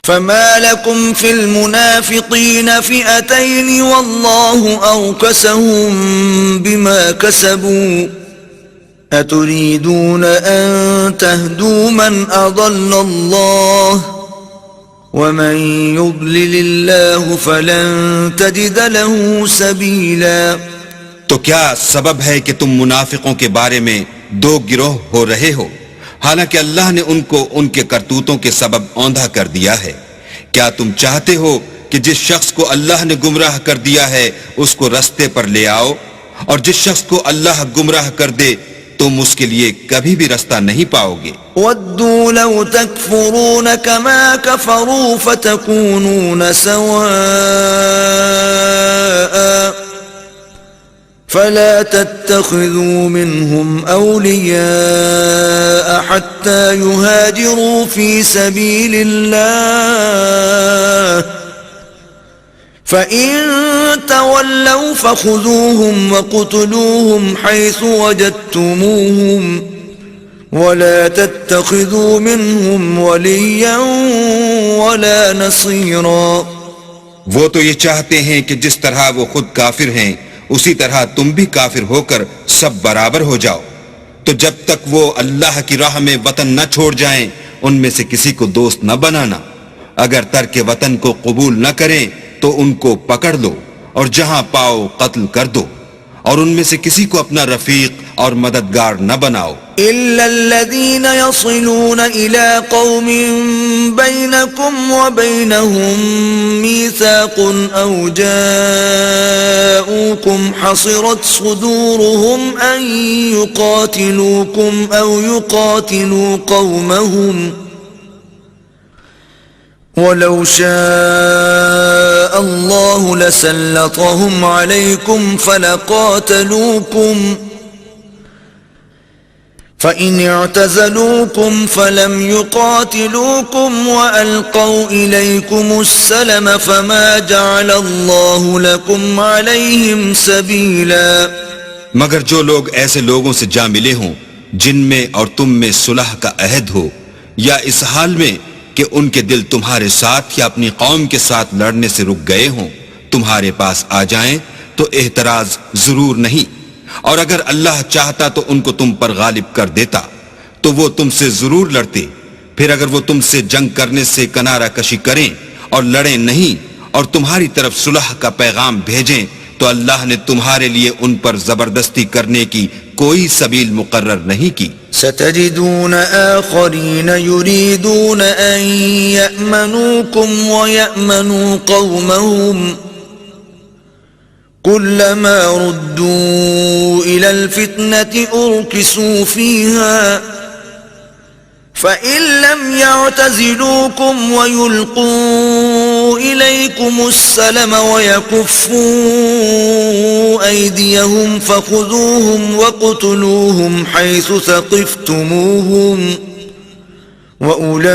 فما لكم في المنافقين فئتين والله أركسهم بما كسبوا أتريدون أن تهدوا من أضل الله ومن يضلل الله فلن تجد له سبيلا. تو کیا سبب ہے کہ تم منافقوں کے بارے میں دو گروہ ہو رہے ہو، حالانکہ اللہ نے ان کو ان کے کرتوتوں کے سبب اوندھا کر دیا ہے؟ کیا تم چاہتے ہو کہ جس شخص کو اللہ نے گمراہ کر دیا ہے اس کو رستے پر لے آؤ، اور جس شخص کو اللہ گمراہ کر دے تم اس کے لیے کبھی بھی رستہ نہیں پاؤ گے؟ وَدُّوا لَوْ تَكْفُرُونَ كَمَا كَفَرُوا فَتَكُونُونَ سَوَاءً فَلَا تَتَّخِذُوا مِنْهُمْ أَوْلِيَاءَ حَتَّى يُهَاجِرُوا فِي سَبِيلِ اللَّهِ فَإِن تَوَلَّوْا فَخُذُوهُمْ وَاقْتُلُوهُمْ حَيْثُ وَجَدتُّمُوهُمْ وَلَا تَتَّخِذُوا مِنْهُمْ وَلِيًّا وَلَا نَصِيرًا. وہ تو یہ چاہتے ہیں کہ جس طرح وہ خود کافر ہیں اسی طرح تم بھی کافر ہو کر سب برابر ہو جاؤ. تو جب تک وہ اللہ کی راہ میں وطن نہ چھوڑ جائیں ان میں سے کسی کو دوست نہ بنانا. اگر ترک وطن کو قبول نہ کریں تو ان کو پکڑ لو اور جہاں پاؤ قتل کر دو، اور ان میں سے کسی کو اپنا رفیق اور مددگار نہ بناؤ. إِلَّا الَّذِينَ يَصِلُونَ إِلَىٰ قَوْمٍ بَيْنَكُمْ وَبَيْنَهُمْ مِيثَاقٌ أَوْ جَاءُوكُمْ حَصِرَتْ صُدُورُهُمْ أَن يُقَاتِلُوكُمْ أَوْ يُقَاتِلُوا قَوْمَهُمْ وَلَوْ شَاءَ اللَّهُ لَسَلَّطَهُمْ عَلَيْكُمْ فَلَقَاتَلُوكُمْ فَإِنِ اعْتَزَلُوكُمْ فَلَمْ يُقَاتِلُوكُمْ وَأَلْقَوْا إِلَيْكُمُ السَّلَمَ فَمَا جَعَلَ اللَّهُ لَكُمْ عَلَيْهِمْ سَبِيلًا. مگر جو لوگ ایسے لوگوں سے جا ملے ہوں جن میں اور تم میں صلح کا عہد ہو، یا اس حال میں کہ ان کے دل تمہارے ساتھ یا اپنی قوم کے ساتھ لڑنے سے رک گئے ہوں، تمہارے پاس آ جائیں تو اعتراض ضرور نہیں، اور اگر اللہ چاہتا تو ان کو تم پر غالب کر دیتا تو وہ تم سے ضرور لڑتے. پھر اگر وہ تم سے جنگ کرنے سے کنارہ کشی کریں اور لڑیں نہیں اور تمہاری طرف صلح کا پیغام بھیجیں تو اللہ نے تمہارے لیے ان پر زبردستی کرنے کی کوئی سبیل مقرر نہیں کی. ستجدون آخرین یریدون ان یأمنوکم ویأمنوا قومهم كلما ردوا إلى الفتنة أركسوا فيها فإن لم يعتزلوكم ويلقوا إليكم السلم ويكفوا أيديهم فخذوهم واقتلوهم حيث ثقفتموهم وَأُولَئِكُمْ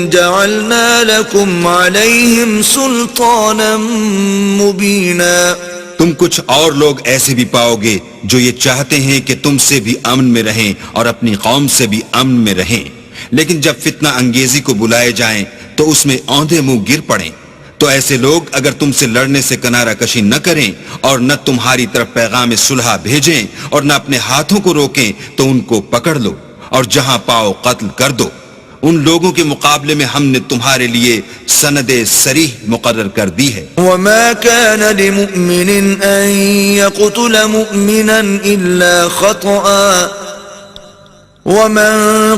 جَعَلْنَا لَكُمْ عَلَيْهِمْ سُلْطَانًا مُبِينًا. تم کچھ اور لوگ ایسے بھی پاؤ گے جو یہ چاہتے ہیں کہ تم سے بھی امن میں رہیں اور اپنی قوم سے بھی امن میں رہیں، لیکن جب فتنہ انگیزی کو بلائے جائیں تو اس میں اوندھے منہ گر پڑیں. تو ایسے لوگ اگر تم سے لڑنے سے کنارہ کشی نہ کریں اور نہ تمہاری طرف پیغام صلح بھیجیں اور نہ اپنے ہاتھوں کو روکیں تو ان کو پکڑ لو اور جہاں پاؤ قتل کر دو. ان لوگوں کے مقابلے میں ہم نے تمہارے لیے سند صریح مقرر کر دی ہے. وما كان لمؤمن ان يقتل مؤمنا الا خطأ ومن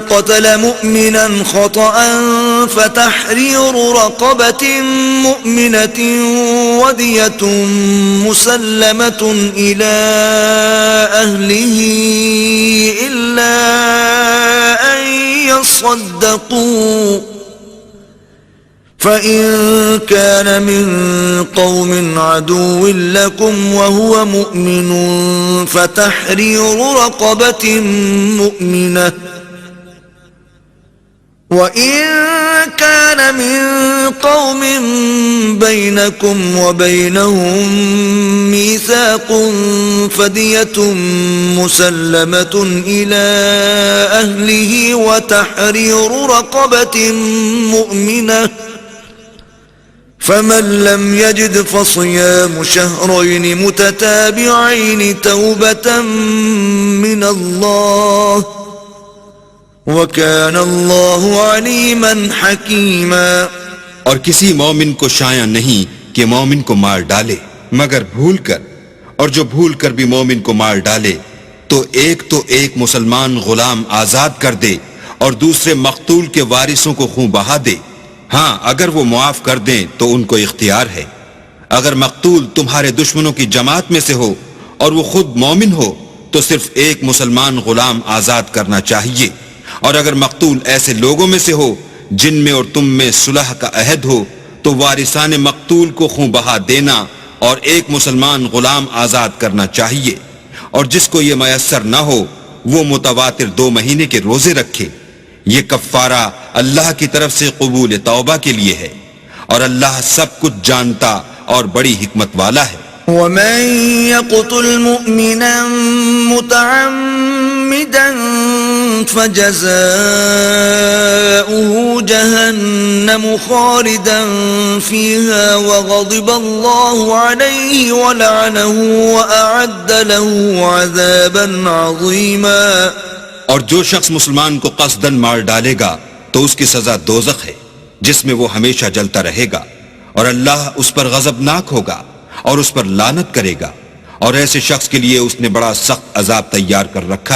قتل مؤمنا خطأ فتحرير رقبة مؤمنة ودية مسلمة إلى أهله إلا أن يصدقوا فإن كان من قوم عدو لكم وهو مؤمن فتحرير رقبة مؤمنة وَإِن كَانَ مِن قَوْمٍ بَيْنَكُمْ وَبَيْنَهُم مِّيثَاقٌ فَدِيَةٌ مُّسَلَّمَةٌ إِلَىٰ أَهْلِهِ وَتَحْرِيرُ رَقَبَةٍ مُّؤْمِنَةٍ فَمَن لَّمْ يَجِدْ فَصِيَامُ شَهْرَيْنِ مُتَتَابِعَيْنِ تَوْبَةً مِّنَ اللَّهِ وَكَانَ اللَّهُ عَلِيمًا حَكِيمًا۔ اور کسی مومن کو شایع نہیں کہ مومن کو مار ڈالے مگر بھول کر، اور جو بھول کر بھی مومن کو مار ڈالے تو ایک مسلمان غلام آزاد کر دے اور دوسرے مقتول کے وارثوں کو خون بہا دے۔ ہاں اگر وہ معاف کر دیں تو ان کو اختیار ہے۔ اگر مقتول تمہارے دشمنوں کی جماعت میں سے ہو اور وہ خود مومن ہو تو صرف ایک مسلمان غلام آزاد کرنا چاہیے، اور اگر مقتول ایسے لوگوں میں سے ہو جن میں اور تم میں صلح کا عہد ہو تو وارثان مقتول کو خون بہا دینا اور ایک مسلمان غلام آزاد کرنا چاہیے، اور جس کو یہ میسر نہ ہو وہ متواتر 2 مہینے کے روزے رکھے۔ یہ کفارہ اللہ کی طرف سے قبول توبہ کے لیے ہے، اور اللہ سب کچھ جانتا اور بڑی حکمت والا ہے۔ وَمَن يَقْتُلْ مُؤْمِنًا مُتَعَمِّدًا فَجَزَاؤُهُ جَهَنَّمُ خَالِدًا فِيهَا وَغَضِبَ اللَّهُ عَلَيْهِ وَلَعَنَهُ وَأَعَدَّ لَهُ عَذَابًا عَظِيمًا۔ اور جو شخص مسلمان کو قصداً مار ڈالے گا تو اس کی سزا دوزخ ہے جس میں وہ ہمیشہ جلتا رہے گا، اور اللہ اس پر غضبناک ہوگا اور اس پر لعنت کرے گا، اور ایسے شخص کے لیے اس نے بڑا سخت عذاب تیار کر رکھا ہے۔